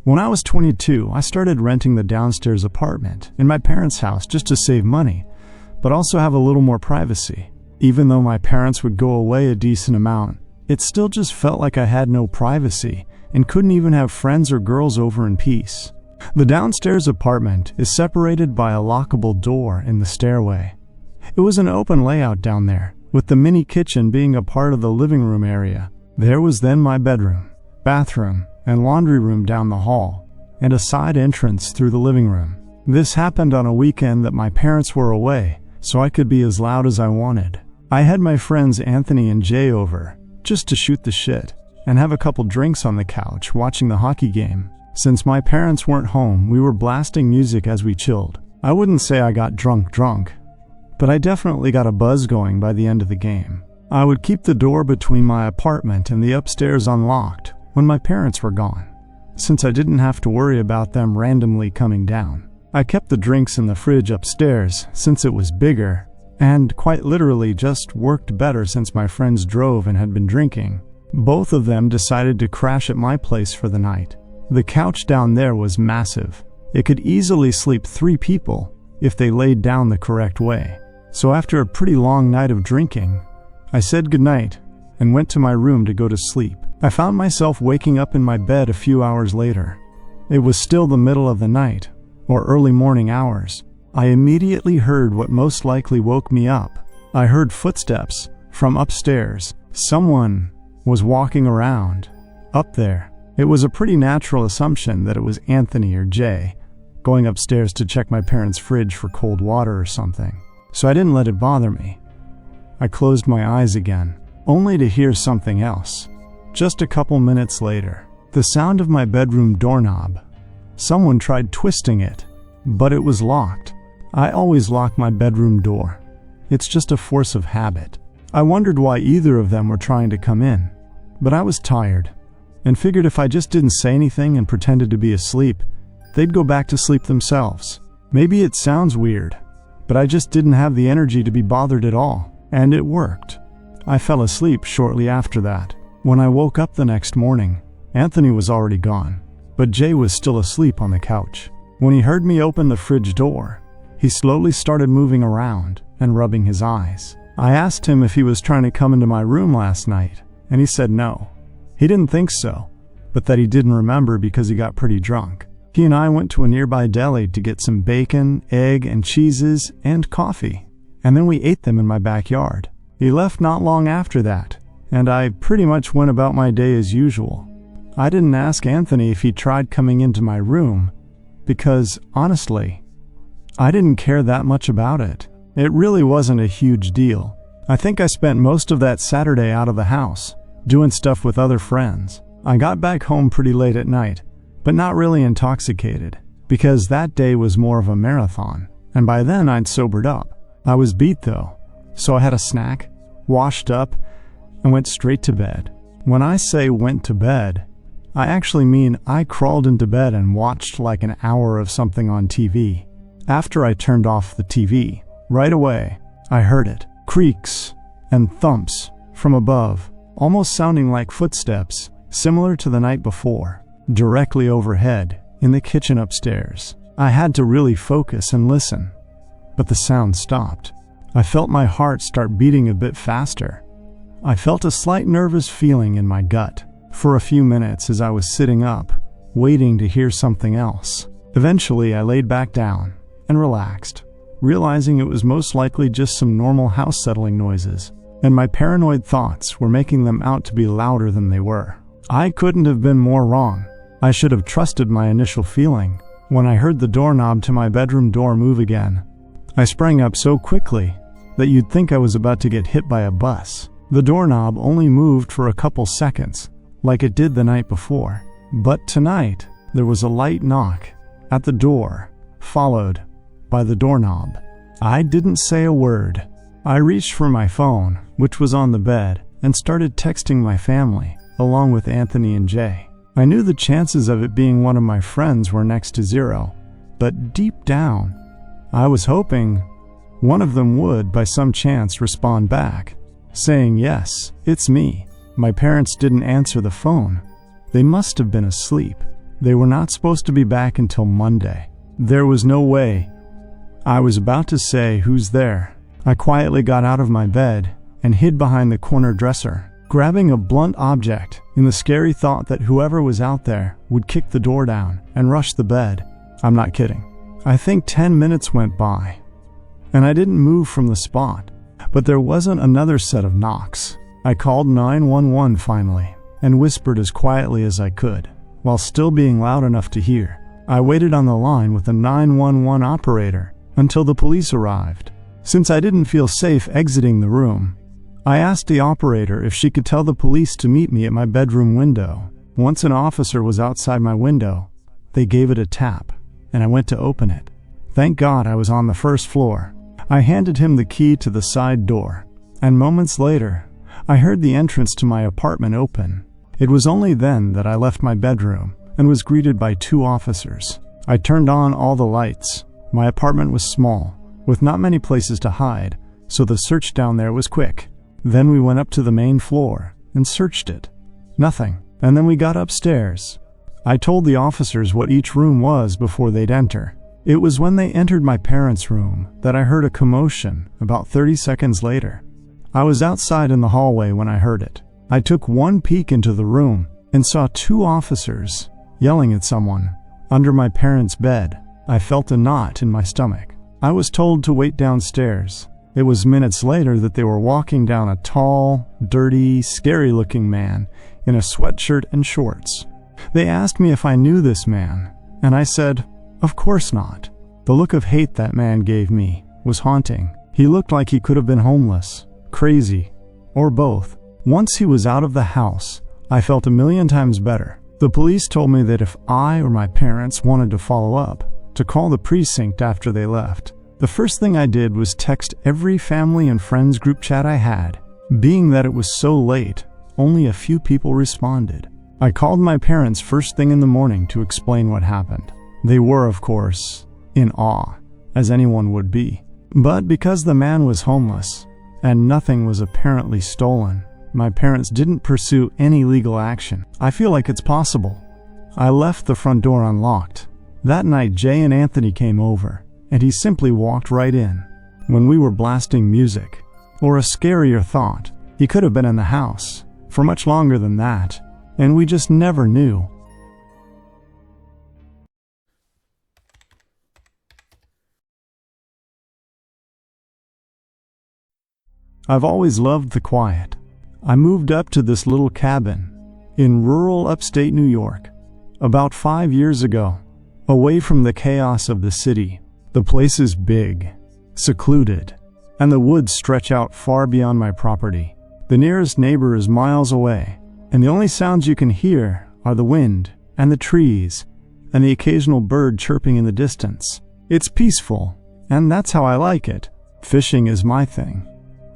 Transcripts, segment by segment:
When I was 22, I started renting the downstairs apartment in my parents' house just to save money, but also have a little more privacy. Even though my parents would go away a decent amount, it still just felt like I had no privacy and couldn't even have friends or girls over in peace. The downstairs apartment is separated by a lockable door in the stairway. It was an open layout down there, with the mini kitchen being a part of the living room area. There was then my bedroom, bathroom, and laundry room down the hall, and a side entrance through the living room. This happened on a weekend that my parents were away, so I could be as loud as I wanted. I had my friends Anthony and Jay over, just to shoot the shit, and have a couple drinks on the couch watching the hockey game. Since my parents weren't home, we were blasting music as we chilled. I wouldn't say I got drunk, but I definitely got a buzz going by the end of the game. I would keep the door between my apartment and the upstairs unlocked when my parents were gone, since I didn't have to worry about them randomly coming down. I kept the drinks in the fridge upstairs since it was bigger, and quite literally just worked better since my friends drove and had been drinking. Both of them decided to crash at my place for the night. The couch down there was massive. It could easily sleep 3 people if they laid down the correct way. So after a pretty long night of drinking, I said goodnight and went to my room to go to sleep. I found myself waking up in my bed a few hours later. It was still the middle of the night, or early morning hours. I immediately heard what most likely woke me up. I heard footsteps from upstairs. Someone was walking around up there. It was a pretty natural assumption that it was Anthony or Jay going upstairs to check my parents' fridge for cold water or something. So I didn't let it bother me. I closed my eyes again, only to hear something else. Just a couple minutes later, the sound of my bedroom doorknob. Someone tried twisting it, but it was locked. I always lock my bedroom door. It's just a force of habit. I wondered why either of them were trying to come in, but I was tired and figured if I just didn't say anything and pretended to be asleep, they'd go back to sleep themselves. Maybe it sounds weird, but I just didn't have the energy to be bothered at all, and it worked. I fell asleep shortly after that. When I woke up the next morning, Anthony was already gone, but Jay was still asleep on the couch. When he heard me open the fridge door, he slowly started moving around and rubbing his eyes. I asked him if he was trying to come into my room last night, and he said no. He didn't think so, but that he didn't remember because he got pretty drunk. He and I went to a nearby deli to get some bacon, egg, and cheeses, and coffee, and then we ate them in my backyard. He left not long after that, and I pretty much went about my day as usual. I didn't ask Anthony if he tried coming into my room, because, honestly, I didn't care that much about it. It really wasn't a huge deal. I think I spent most of that Saturday out of the house, doing stuff with other friends. I got back home pretty late at night, but not really intoxicated, because that day was more of a marathon, and by then I'd sobered up. I was beat though, so I had a snack, washed up, and went straight to bed. When I say went to bed, I actually mean I crawled into bed and watched like an hour of something on TV. After I turned off the TV, right away, I heard it. Creaks and thumps from above, almost sounding like footsteps, similar to the night before, directly overhead in the kitchen upstairs. I had to really focus and listen, but the sound stopped. I felt my heart start beating a bit faster. I felt a slight nervous feeling in my gut for a few minutes as I was sitting up, waiting to hear something else. Eventually, I laid back down and relaxed, realizing it was most likely just some normal house settling noises, and my paranoid thoughts were making them out to be louder than they were. I couldn't have been more wrong. I should have trusted my initial feeling. When I heard the doorknob to my bedroom door move again, I sprang up so quickly that you'd think I was about to get hit by a bus. The doorknob only moved for a couple seconds, like it did the night before. But tonight, there was a light knock at the door, followed by the doorknob. I didn't say a word. I reached for my phone, which was on the bed, and started texting my family, along with Anthony and Jay. I knew the chances of it being one of my friends were next to zero, but deep down, I was hoping one of them would, by some chance, respond back, saying, "Yes, it's me." My parents didn't answer the phone. They must have been asleep. They were not supposed to be back until Monday. There was no way. I was about to say, "Who's there?" I quietly got out of my bed and hid behind the corner dresser, grabbing a blunt object in the scary thought that whoever was out there would kick the door down and rush the bed. I'm not kidding. I think 10 minutes went by, and I didn't move from the spot, but there wasn't another set of knocks. I called 911 finally, and whispered as quietly as I could, while still being loud enough to hear. I waited on the line with the 911 operator until the police arrived. Since I didn't feel safe exiting the room, I asked the operator if she could tell the police to meet me at my bedroom window. Once an officer was outside my window, they gave it a tap, and I went to open it. Thank God I was on the first floor. I handed him the key to the side door, and moments later, I heard the entrance to my apartment open. It was only then that I left my bedroom and was greeted by 2 officers. I turned on all the lights. My apartment was small, with not many places to hide, so the search down there was quick. Then we went up to the main floor and searched it. Nothing. And then we got upstairs. I told the officers what each room was before they'd enter. It was when they entered my parents' room that I heard a commotion about 30 seconds later. I was outside in the hallway when I heard it. I took one peek into the room and saw 2 officers yelling at someone under my parents' bed. I felt a knot in my stomach. I was told to wait downstairs. It was minutes later that they were walking down a tall, dirty, scary-looking man in a sweatshirt and shorts. They asked me if I knew this man, and I said, "Of course not." The look of hate that man gave me was haunting. He looked like he could have been homeless, crazy, or both. Once he was out of the house, I felt a million times better. The police told me that if I or my parents wanted to follow up, to call the precinct after they left. The first thing I did was text every family and friends group chat I had. Being that it was so late, only a few people responded. I called my parents first thing in the morning to explain what happened. They were, of course, in awe, as anyone would be. But because the man was homeless, and nothing was apparently stolen, my parents didn't pursue any legal action. I feel like it's possible. I left the front door unlocked. That night, Jay and Anthony came over, and he simply walked right in. When we were blasting music, or a scarier thought, he could have been in the house for much longer than that, and we just never knew. I've always loved the quiet. I moved up to this little cabin in rural upstate New York about 5 years ago, away from the chaos of the city. The place is big, secluded, and the woods stretch out far beyond my property. The nearest neighbor is miles away, and the only sounds you can hear are the wind and the trees and the occasional bird chirping in the distance. It's peaceful, and that's how I like it. Fishing is my thing.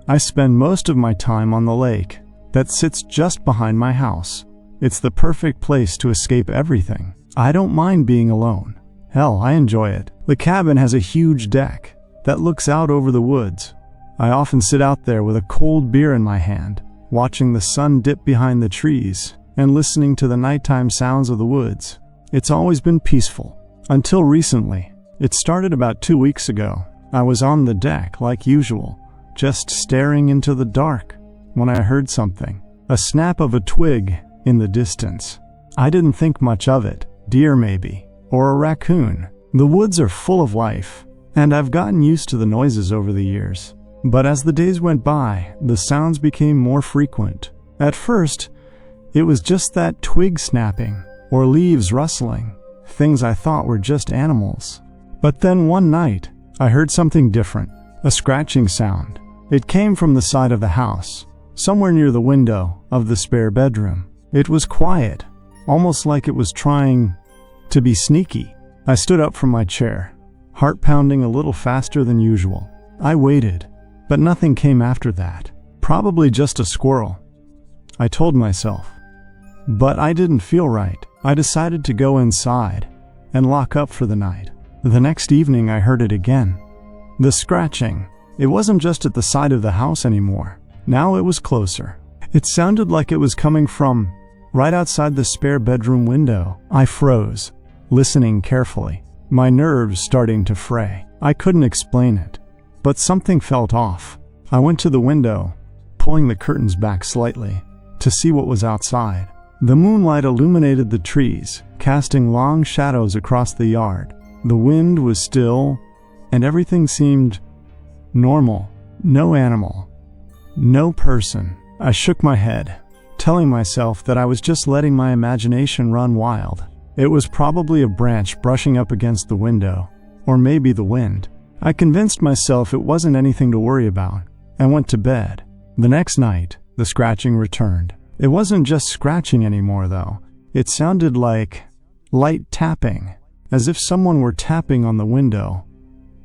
I spend most of my time on the lake that sits just behind my house. It's the perfect place to escape everything. I don't mind being alone. Hell, I enjoy it. The cabin has a huge deck that looks out over the woods. I often sit out there with a cold beer in my hand, watching the sun dip behind the trees and listening to the nighttime sounds of the woods. It's always been peaceful, until recently. It started about 2 weeks ago. I was on the deck like usual, just staring into the dark, when I heard something. A snap of a twig in the distance. I didn't think much of it. Deer maybe, or a raccoon. The woods are full of life, and I've gotten used to the noises over the years. But as the days went by, the sounds became more frequent. At first, it was just that twig snapping, or leaves rustling, things I thought were just animals. But then one night, I heard something different, a scratching sound. It came from the side of the house, somewhere near the window of the spare bedroom. It was quiet, almost like it was trying to be sneaky. I stood up from my chair, heart pounding a little faster than usual. I waited, but nothing came after that. Probably just a squirrel, I told myself. But I didn't feel right. I decided to go inside and lock up for the night. The next evening I heard it again. The scratching. It wasn't just at the side of the house anymore. Now it was closer. It sounded like it was coming from right outside the spare bedroom window. I froze, listening carefully, my nerves starting to fray. I couldn't explain it, but something felt off. I went to the window, pulling the curtains back slightly, to see what was outside. The moonlight illuminated the trees, casting long shadows across the yard. The wind was still, and everything seemed normal. No animal, no person. I shook my head, telling myself that I was just letting my imagination run wild. It was probably a branch brushing up against the window, or maybe the wind. I convinced myself it wasn't anything to worry about, and went to bed. The next night, the scratching returned. It wasn't just scratching anymore, though. It sounded like light tapping, as if someone were tapping on the window,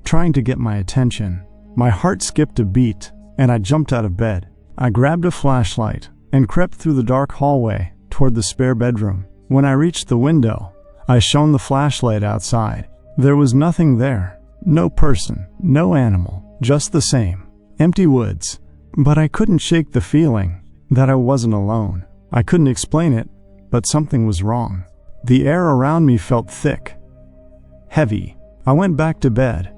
trying to get my attention. My heart skipped a beat, and I jumped out of bed. I grabbed a flashlight and crept through the dark hallway toward the spare bedroom. When I reached the window, I shone the flashlight outside. There was nothing there. No person, no animal, just the same. Empty woods. But I couldn't shake the feeling that I wasn't alone. I couldn't explain it, but something was wrong. The air around me felt thick, heavy. I went back to bed,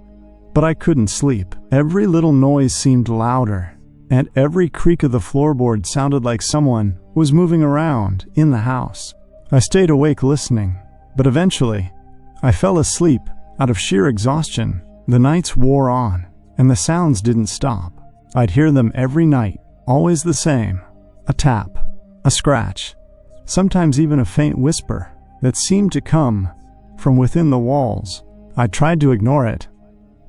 but I couldn't sleep. Every little noise seemed louder, and every creak of the floorboard sounded like someone was moving around in the house. I stayed awake listening, but eventually, I fell asleep out of sheer exhaustion. The nights wore on, and the sounds didn't stop. I'd hear them every night, always the same. A tap, a scratch, sometimes even a faint whisper that seemed to come from within the walls. I tried to ignore it,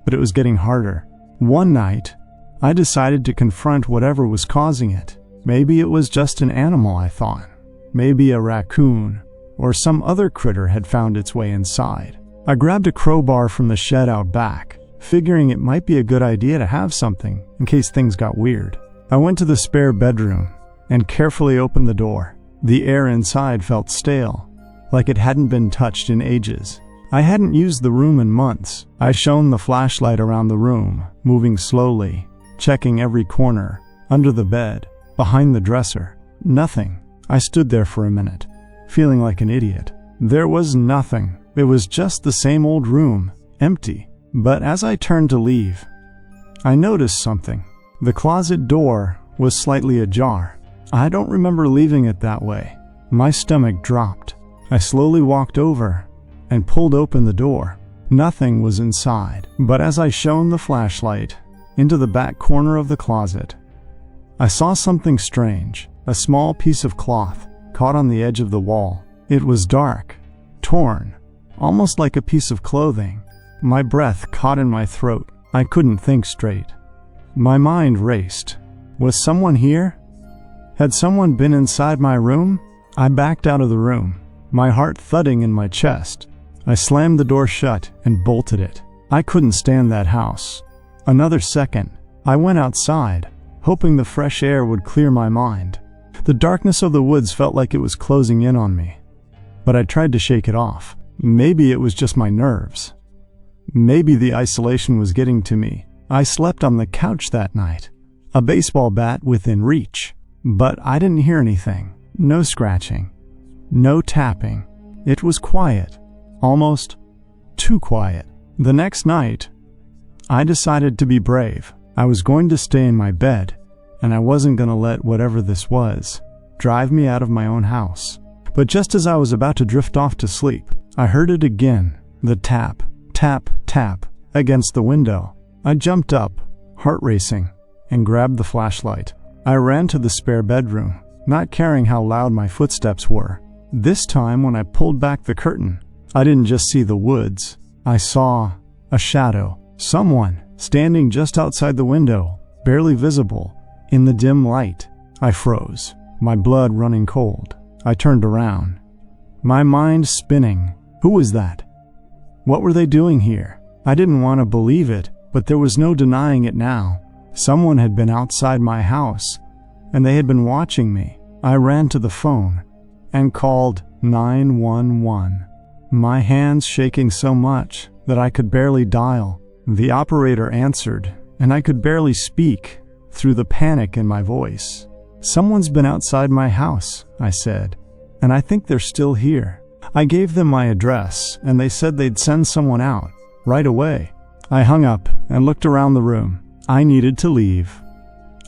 but it was getting harder. One night, I decided to confront whatever was causing it. Maybe it was just an animal, I thought. Maybe a raccoon or some other critter had found its way inside. I grabbed a crowbar from the shed out back, figuring it might be a good idea to have something in case things got weird. I went to the spare bedroom and carefully opened the door. The air inside felt stale, like it hadn't been touched in ages. I hadn't used the room in months. I shone the flashlight around the room, moving slowly, checking every corner, under the bed, behind the dresser. Nothing. I stood there for a minute, feeling like an idiot. There was nothing. It was just the same old room, empty. But as I turned to leave, I noticed something. The closet door was slightly ajar. I don't remember leaving it that way. My stomach dropped. I slowly walked over and pulled open the door. Nothing was inside, but as I shone the flashlight into the back corner of the closet, I saw something strange. A small piece of cloth caught on the edge of the wall. It was dark, torn, almost like a piece of clothing. My breath caught in my throat. I couldn't think straight. My mind raced. Was someone here? Had someone been inside my room? I backed out of the room, my heart thudding in my chest. I slammed the door shut and bolted it. I couldn't stand that house. Another second, I went outside, hoping the fresh air would clear my mind. The darkness of the woods felt like it was closing in on me, but I tried to shake it off. Maybe it was just my nerves. Maybe the isolation was getting to me. I slept on the couch that night, a baseball bat within reach. But I didn't hear anything. No scratching. No tapping. It was quiet. Almost too quiet. The next night, I decided to be brave. I was going to stay in my bed, and I wasn't going to let whatever this was drive me out of my own house. But just as I was about to drift off to sleep, I heard it again. The tap, tap, tap against the window. I jumped up, heart racing, and grabbed the flashlight. I ran to the spare bedroom, not caring how loud my footsteps were. This time, when I pulled back the curtain, I didn't just see the woods. I saw a shadow. Someone standing just outside the window, barely visible in the dim light. I froze, my blood running cold. I turned around, my mind spinning. Who was that? What were they doing here? I didn't want to believe it, but there was no denying it now. Someone had been outside my house, and they had been watching me. I ran to the phone and called 911, my hands shaking so much that I could barely dial. The operator answered, and I could barely speak through the panic in my voice. "Someone's been outside my house," I said. and I think they're still here. I gave them my address, and they said they'd send someone out right away. I hung up and looked around the room. I needed to leave.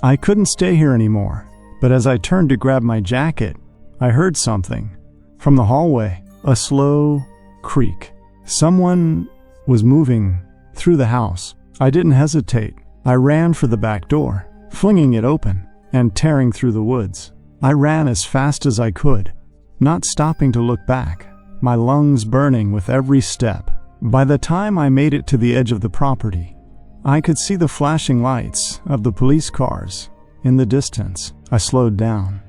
I couldn't stay here anymore, but as I turned to grab my jacket, I heard something. From the hallway, a slow creak. Someone was moving through the house. I didn't hesitate. I ran for the back door, flinging it open and tearing through the woods. I ran as fast as I could, not stopping to look back, my lungs burning with every step. By the time I made it to the edge of the property, I could see the flashing lights of the police cars in the distance. I slowed down,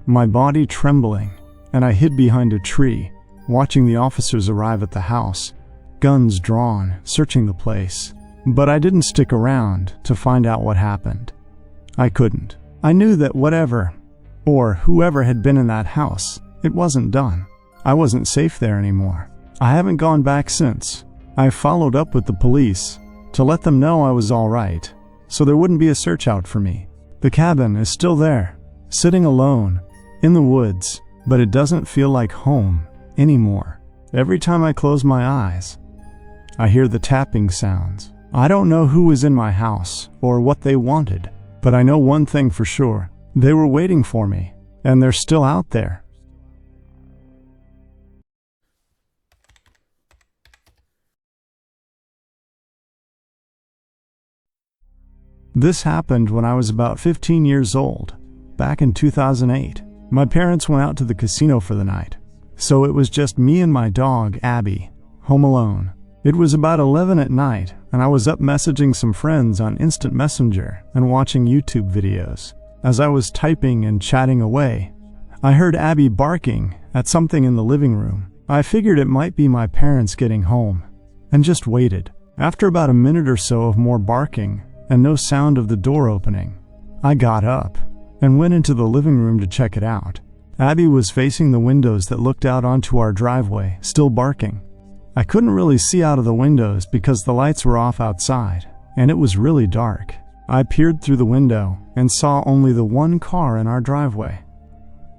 my body trembling, and I hid behind a tree, watching the officers arrive at the house, guns drawn, searching the place. But I didn't stick around to find out what happened. I couldn't. I knew that whatever or whoever had been in that house, it wasn't done. I wasn't safe there anymore. I haven't gone back since. I followed up with the police to let them know I was all right, so there wouldn't be a search out for me. The cabin is still there, sitting alone in the woods, but it doesn't feel like home anymore. Every time I close my eyes, I hear the tapping sounds. I don't know who was in my house or what they wanted, but I know one thing for sure. They were waiting for me, and they're still out there. This happened when I was about 15 years old, back in 2008. My parents went out to the casino for the night, so it was just me and my dog, Abby, home alone. It was about 11 at night, and I was up messaging some friends on Instant Messenger and watching YouTube videos. As I was typing and chatting away, I heard Abby barking at something in the living room. I figured it might be my parents getting home, and just waited. After about a minute or so of more barking and no sound of the door opening, I got up and went into the living room to check it out. Abby was facing the windows that looked out onto our driveway, still barking. I couldn't really see out of the windows because the lights were off outside, and it was really dark. I peered through the window and saw only the one car in our driveway,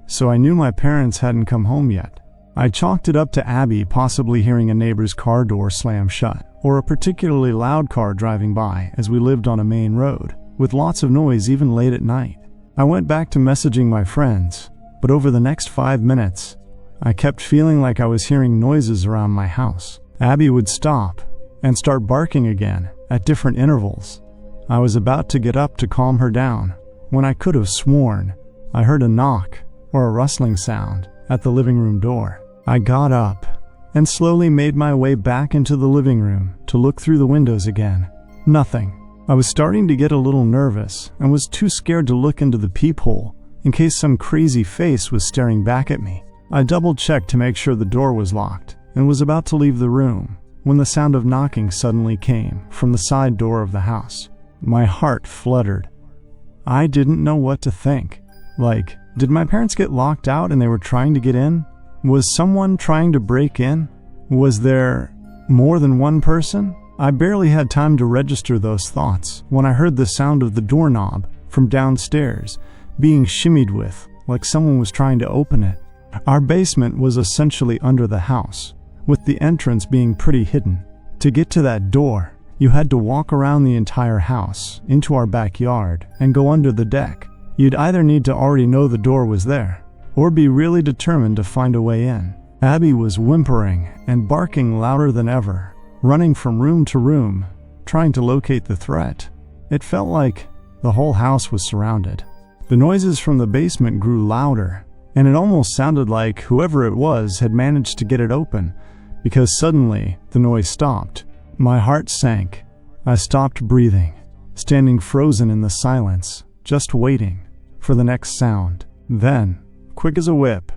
so I knew my parents hadn't come home yet. I chalked it up to Abby possibly hearing a neighbor's car door slam shut, or a particularly loud car driving by, as we lived on a main road, with lots of noise even late at night. I went back to messaging my friends, but over the next 5 minutes, I kept feeling like I was hearing noises around my house. Abby would stop and start barking again at different intervals. I was about to get up to calm her down when I could have sworn I heard a knock or a rustling sound at the living room door. I got up and slowly made my way back into the living room to look through the windows again. Nothing. I was starting to get a little nervous and was too scared to look into the peephole in case some crazy face was staring back at me. I double-checked to make sure the door was locked and was about to leave the room when the sound of knocking suddenly came from the side door of the house. My heart fluttered. I didn't know what to think. Like, did my parents get locked out and they were trying to get in? Was someone trying to break in? Was there more than one person? I barely had time to register those thoughts when I heard the sound of the doorknob from downstairs being shimmied with, like someone was trying to open it. Our basement was essentially under the house, with the entrance being pretty hidden. To get to that door, you had to walk around the entire house, into our backyard, and go under the deck. You'd either need to already know the door was there, or be really determined to find a way in. Abby was whimpering and barking louder than ever, running from room to room, trying to locate the threat. It felt like the whole house was surrounded. The noises from the basement grew louder, and it almost sounded like whoever it was had managed to get it open, because suddenly the noise stopped. My heart sank. I stopped breathing, standing frozen in the silence, just waiting for the next sound. Then, quick as a whip,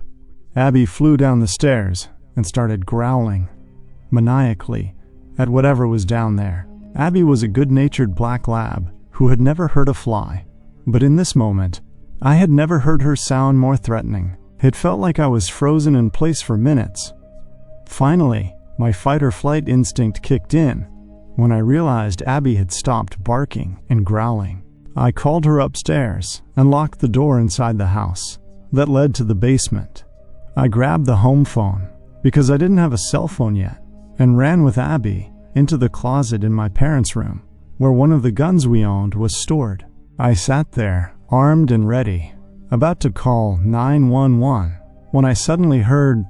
Abby flew down the stairs and started growling maniacally at whatever was down there. Abby was a good-natured black lab who had never hurt a fly, but in this moment, I had never heard her sound more threatening. It felt like I was frozen in place for minutes. Finally, my fight-or-flight instinct kicked in when I realized Abby had stopped barking and growling. I called her upstairs and locked the door inside the house that led to the basement. I grabbed the home phone, because I didn't have a cell phone yet, and ran with Abby into the closet in my parents' room, where one of the guns we owned was stored. I sat there, armed and ready, about to call 911, when I suddenly heard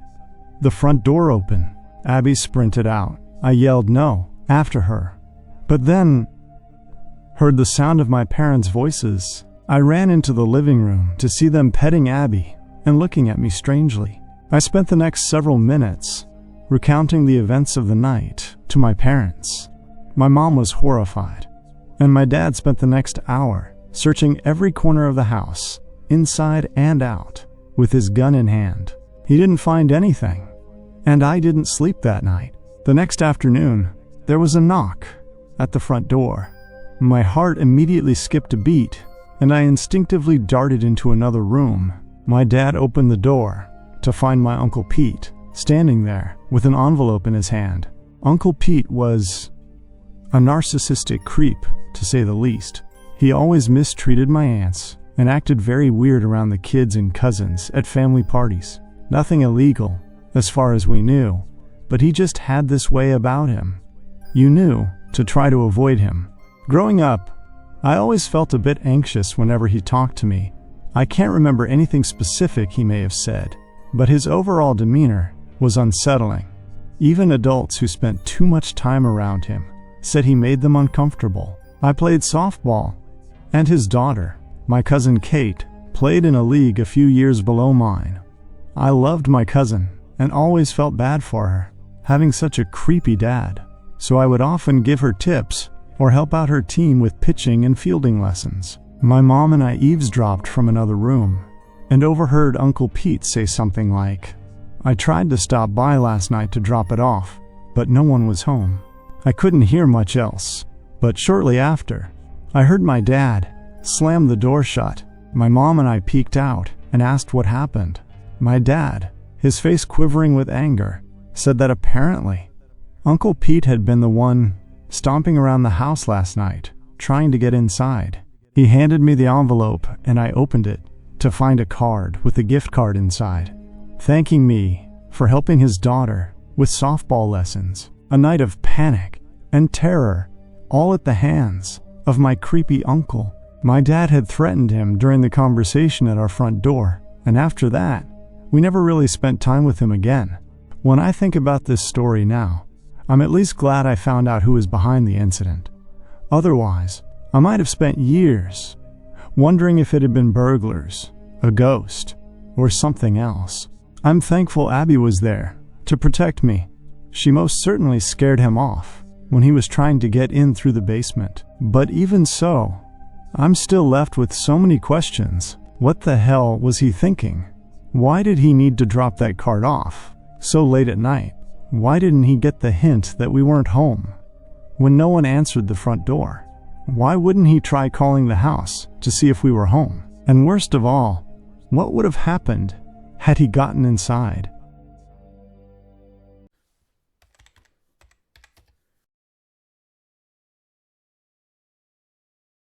the front door open. Abby sprinted out. I yelled no after her, but then heard the sound of my parents' voices. I ran into the living room to see them petting Abby and looking at me strangely. I spent the next several minutes recounting the events of the night to my parents. My mom was horrified, and my dad spent the next hour searching every corner of the house, inside and out, with his gun in hand. He didn't find anything, and I didn't sleep that night. The next afternoon, there was a knock at the front door. My heart immediately skipped a beat, and I instinctively darted into another room. My dad opened the door to find my Uncle Pete standing there with an envelope in his hand. Uncle Pete was a narcissistic creep, to say the least. He always mistreated my aunts and acted very weird around the kids and cousins at family parties. Nothing illegal, as far as we knew, but he just had this way about him. You knew to try to avoid him. Growing up, I always felt a bit anxious whenever he talked to me. I can't remember anything specific he may have said, but his overall demeanor was unsettling. Even adults who spent too much time around him said he made them uncomfortable. I played softball, and his daughter, my cousin Kate, played in a league a few years below mine. I loved my cousin and always felt bad for her, having such a creepy dad, so I would often give her tips or help out her team with pitching and fielding lessons. My mom and I eavesdropped from another room and overheard Uncle Pete say something like, "I tried to stop by last night to drop it off, but no one was home." I couldn't hear much else, but shortly after, I heard my dad slam the door shut. My mom and I peeked out and asked what happened. My dad, his face quivering with anger, said that apparently Uncle Pete had been the one stomping around the house last night, trying to get inside. He handed me the envelope and I opened it to find a card with a gift card inside, thanking me for helping his daughter with softball lessons. A night of panic and terror, all at the hands of my creepy uncle. My dad had threatened him during the conversation at our front door, and after that, we never really spent time with him again. When I think about this story now, I'm at least glad I found out who was behind the incident. Otherwise, I might have spent years wondering if it had been burglars, a ghost, or something else. I'm thankful Abby was there to protect me. She most certainly scared him off when he was trying to get in through the basement. But even so, I'm still left with so many questions. What the hell was he thinking? Why did he need to drop that card off so late at night? Why didn't he get the hint that we weren't home when no one answered the front door? Why wouldn't he try calling the house to see if we were home? And worst of all, what would have happened had he gotten inside?